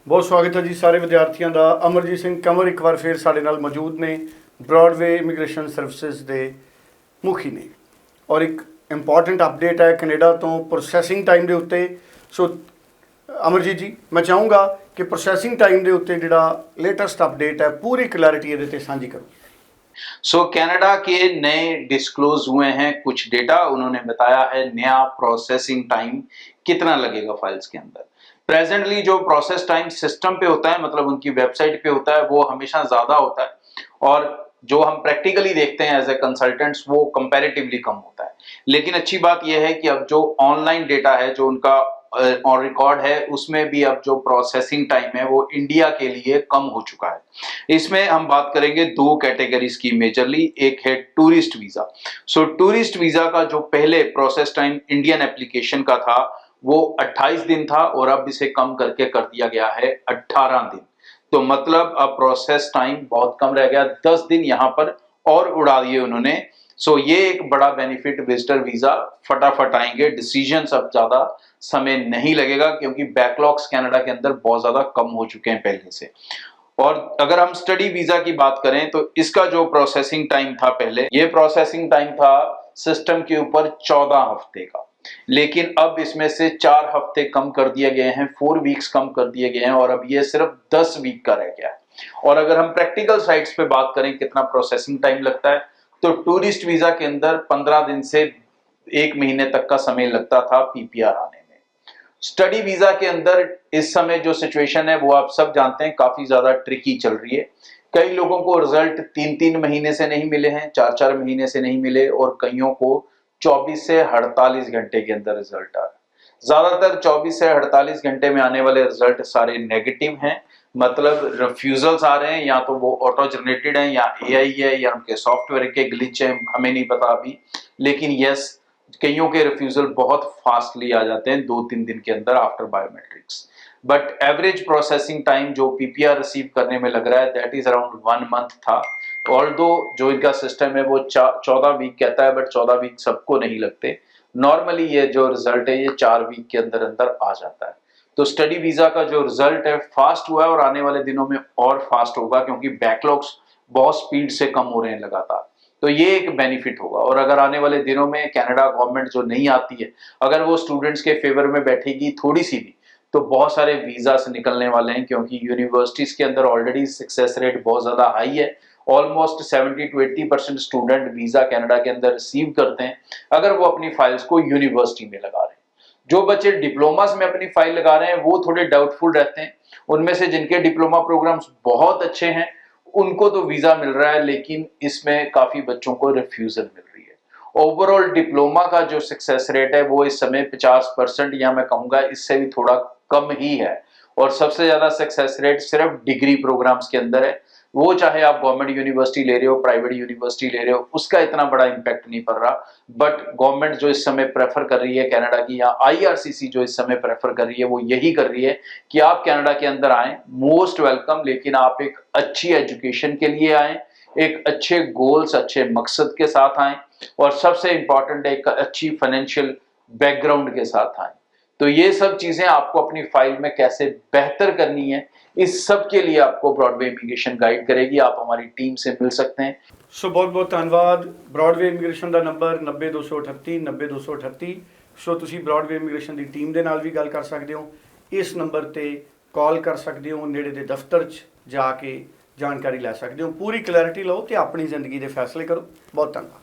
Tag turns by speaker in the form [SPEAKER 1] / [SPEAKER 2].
[SPEAKER 1] बहुत स्वागत है जी सारे विद्यार्थियों का। अमरजीत सिंह कंवर एक बार फिर साढ़े नाल मौजूद ने, ब्रॉडवे इमिग्रेशन सर्विसेज के मुखी ने, और एक इंपॉर्टेंट अपडेट है कनेडा तो प्रोसैसिंग टाइम के उत्ते। सो अमरजीत जी, मैं चाहूँगा कि प्रोसैसिंग टाइम के उत्ते जिहड़ा लेटेस्ट अपडेट है पूरी क्लैरिटी ये ते साझी करो।
[SPEAKER 2] कनाडा के नए डिस्क्लोज हुए हैं कुछ डेटा। उन्होंने बताया है नया प्रोसेसिंग टाइम कितना लगेगा फाइल्स के अंदर। प्रेजेंटली जो प्रोसेस टाइम सिस्टम पे होता है, मतलब उनकी वेबसाइट पे होता है, वो हमेशा ज्यादा होता है, और जो हम प्रैक्टिकली देखते हैं एज ए कंसल्टेंट्स वो कंपैरेटिवली कम होता है। लेकिन अच्छी बात यह है कि अब जो ऑनलाइन डेटा है, जो उनका ऑन रिकॉर्ड है, उसमें भी अब जो प्रोसेसिंग टाइम है वो इंडिया के लिए कम हो चुका है। इसमें हम बात करेंगे दो कैटेगरीज की मेजरली। एक है टूरिस्ट वीजा। टूरिस्ट वीजा का जो पहले प्रोसेस टाइम इंडियन एप्लीकेशन का था वो 28 दिन था, और अब इसे कम करके कर दिया गया है 18 दिन। तो मतलब अब प्रोसेस टाइम बहुत कम रह गया, 10 दिन यहां पर और उड़ा दिए उन्होंने। ये एक बड़ा बेनिफिट, विजिटर वीजा फटाफट आएंगे, डिसीजन अब ज्यादा समय नहीं लगेगा, क्योंकि बैकलॉग्स कनाडा के अंदर बहुत ज्यादा कम हो चुके हैं पहले से। और अगर हम स्टडी वीजा की बात करें तो इसका जो प्रोसेसिंग टाइम था पहले, ये प्रोसेसिंग टाइम था सिस्टम के ऊपर 14 हफ्ते का, लेकिन अब इसमें से 4 हफ्ते कम कर दिए गए हैं, 4 वीक्स कम कर दिए गए हैं, और अब ये सिर्फ 10 वीक का रह गया है। और अगर हम प्रैक्टिकल साइट्स पे बात करें कितना प्रोसेसिंग टाइम लगता है, तो टूरिस्ट वीजा के अंदर 15 दिन से 1 महीने तक का समय लगता था पीपीआर आने में। स्टडी वीजा के अंदर इस समय जो सिचुएशन है वो आप सब जानते हैं, काफी ज्यादा ट्रिकी चल रही है। कई लोगों को रिजल्ट 3-3 महीने से नहीं मिले हैं, 4-4 महीने से नहीं मिले, और कईयों को 24 से 48 घंटे के अंदर रिजल्ट आ रहा है। ज्यादातर 24 से 48 घंटे में आने वाले रिजल्ट सारे नेगेटिव हैं, मतलब रिफ्यूजल्स आ रहे हैं, या तो वो ऑटो जनरेटेड है, या एआई है, या उनके सॉफ्टवेयर के ग्लिच है, हमें नहीं पता अभी। लेकिन यस, कईयों के रिफ्यूजल बहुत फास्टली आ जाते हैं 2-3 दिन के अंदर after biometrics. But average processing time जो पीपीआर रिसीव करने में लग रहा है दैट इज अराउंड 1 मंथ था। ऑल्दो जो इनका सिस्टम है वो 14 वीक कहता है, बट 14 वीक सबको नहीं लगते। नॉर्मली ये जो रिजल्ट है ये 4 वीक के अंदर अंदर आ जाता है। तो स्टडी वीजा का जो रिजल्ट है फास्ट हुआ है, और आने वाले दिनों में और फास्ट होगा, क्योंकि बैकलॉग्स बहुत स्पीड से कम हो रहे हैं लगातार। तो ये एक बेनिफिट होगा। और अगर आने वाले दिनों में कनाडा गवर्नमेंट जो नहीं आती है, अगर वो स्टूडेंट्स के फेवर में बैठेगी थोड़ी सी भी, तो बहुत सारे वीजा से निकलने वाले हैं, क्योंकि यूनिवर्सिटीज के अंदर ऑलरेडी सक्सेस रेट बहुत ज्यादा हाई है। Almost 70 to 80% student visa Canada के अंदर रिसीव करते हैं अगर वो अपनी फाइल्स को यूनिवर्सिटी में लगा रहे हैं। जो बच्चे डिप्लोमास में अपनी फाइल लगा रहे हैं वो थोड़े डाउटफुल रहते हैं। उनमें से जिनके डिप्लोमा प्रोग्राम्स बहुत अच्छे हैं उनको तो वीजा मिल रहा है, लेकिन इसमें काफी बच्चों को रिफ्यूजल मिल रही है। ओवरऑल डिप्लोमा का जो सक्सेस रेट है वो इस समय 50%, या मैं कहूंगा इससे भी थोड़ा कम ही है। और सबसे ज्यादा सक्सेस रेट सिर्फ डिग्री प्रोग्राम्स के अंदर है। वो चाहे आप गवर्नमेंट यूनिवर्सिटी ले रहे हो, प्राइवेट यूनिवर्सिटी ले रहे हो, उसका इतना बड़ा इंपैक्ट नहीं पड़ रहा। बट गवर्नमेंट जो इस समय प्रेफर कर रही है कनाडा की, या आईआरसीसी जो इस समय प्रेफर कर रही है, वो यही कर रही है कि आप कनाडा के अंदर आए, मोस्ट वेलकम, लेकिन आप एक अच्छी एजुकेशन के लिए आए, एक अच्छे गोल्स, अच्छे मकसद के साथ आए, और सबसे इंपॉर्टेंट एक अच्छी फाइनेंशियल बैकग्राउंड के साथ आए। तो ये सब चीजें आपको अपनी फाइल में कैसे बेहतर करनी है, इस सब के लिए आपको ब्रॉडवे इमिग्रेशन गाइड करेगी। आप हमारी टीम से मिल सकते हैं।
[SPEAKER 1] सो बहुत बहुत धन्यवाद। ब्रॉडवे इमिग्रेशन का नंबर 90-238 90-238। सो तुसी ब्रॉडवे इमिग्रेशन की टीम के नाल भी गल कर सकते हो, इस नंबर ते कॉल कर सकते हो, नेड़े के दफ्तर जाके जानकारी लै सकते हो, पूरी क्लैरिटी लो तो अपनी जिंदगी के फैसले करो। बहुत धन्यवाद।